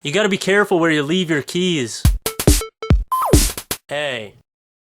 You gotta be careful where you leave your keys. Hey,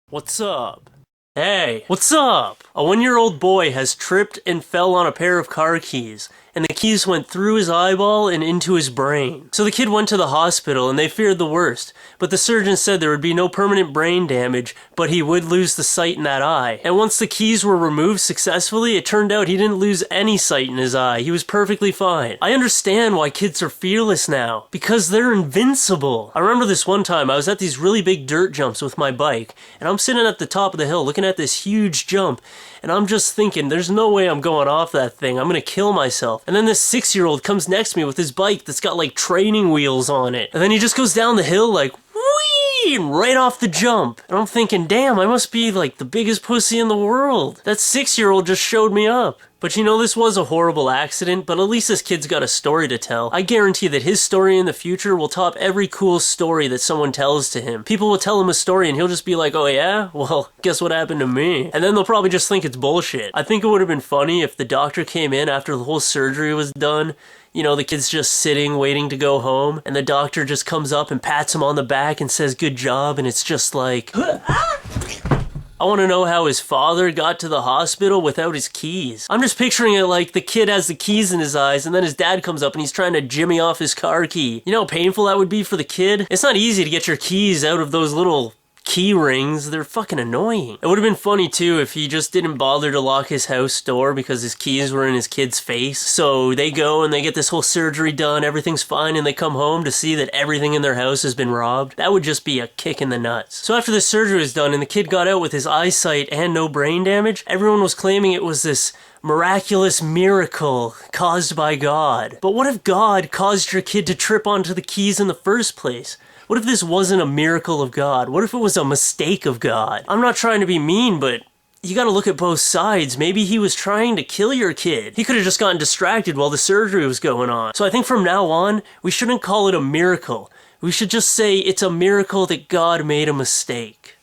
what's up? Hey, what's up? A 1-year-old boy has tripped and fell on a pair of car keys, and the keys went through his eyeball and into his brain. So the kid went to the hospital and they feared the worst, but the surgeon said there would be no permanent brain damage, but he would lose the sight in that eye. And once the keys were removed successfully, it turned out he didn't lose any sight in his eye. He was perfectly fine. I understand why kids are fearless now, because they're invincible. I remember this one time I was at these really big dirt jumps with my bike, and I'm sitting at the top of the hill looking at this huge jump, and I'm just thinking, there's no way I'm going off that thing. I'm gonna kill myself. And then this 6-year-old comes next to me with his bike that's got like training wheels on it. And then he just goes down the hill like, whee, right off the jump. And I'm thinking, damn, I must be like the biggest pussy in the world. That 6-year-old just showed me up. But you know, this was a horrible accident, but at least this kid's got a story to tell. I guarantee that his story in the future will top every cool story that someone tells to him. People will tell him a story and he'll just be like, oh yeah? Well, guess what happened to me? And then they'll probably just think it's bullshit. I think it would have been funny if the doctor came in after the whole surgery was done. You know, the kid's just sitting, waiting to go home, and the doctor just comes up and pats him on the back and says, good job, and it's just like... I want to know how his father got to the hospital without his keys. I'm just picturing it like the kid has the keys in his eyes and then his dad comes up and he's trying to jimmy off his car key. You know how painful that would be for the kid? It's not easy to get your keys out of those little key rings. They're fucking annoying. It would have been funny too if he just didn't bother to lock his house door because his keys were in his kid's face. So they go and they get this whole surgery done, everything's fine, and they come home to see that everything in their house has been robbed. That would just be a kick in the nuts. So after the surgery was done and the kid got out with his eyesight and no brain damage, everyone was claiming it was this miraculous miracle caused by God. But what if God caused your kid to trip onto the keys in the first place? What if this wasn't a miracle of God? What if it was a mistake of God? I'm not trying to be mean, but you gotta look at both sides. Maybe he was trying to kill your kid. He could have just gotten distracted while the surgery was going on. So I think from now on, we shouldn't call it a miracle. We should just say it's a miracle that God made a mistake.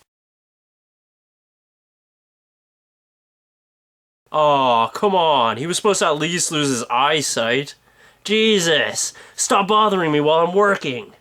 Oh, come on. He was supposed to at least lose his eyesight. Jesus, stop bothering me while I'm working.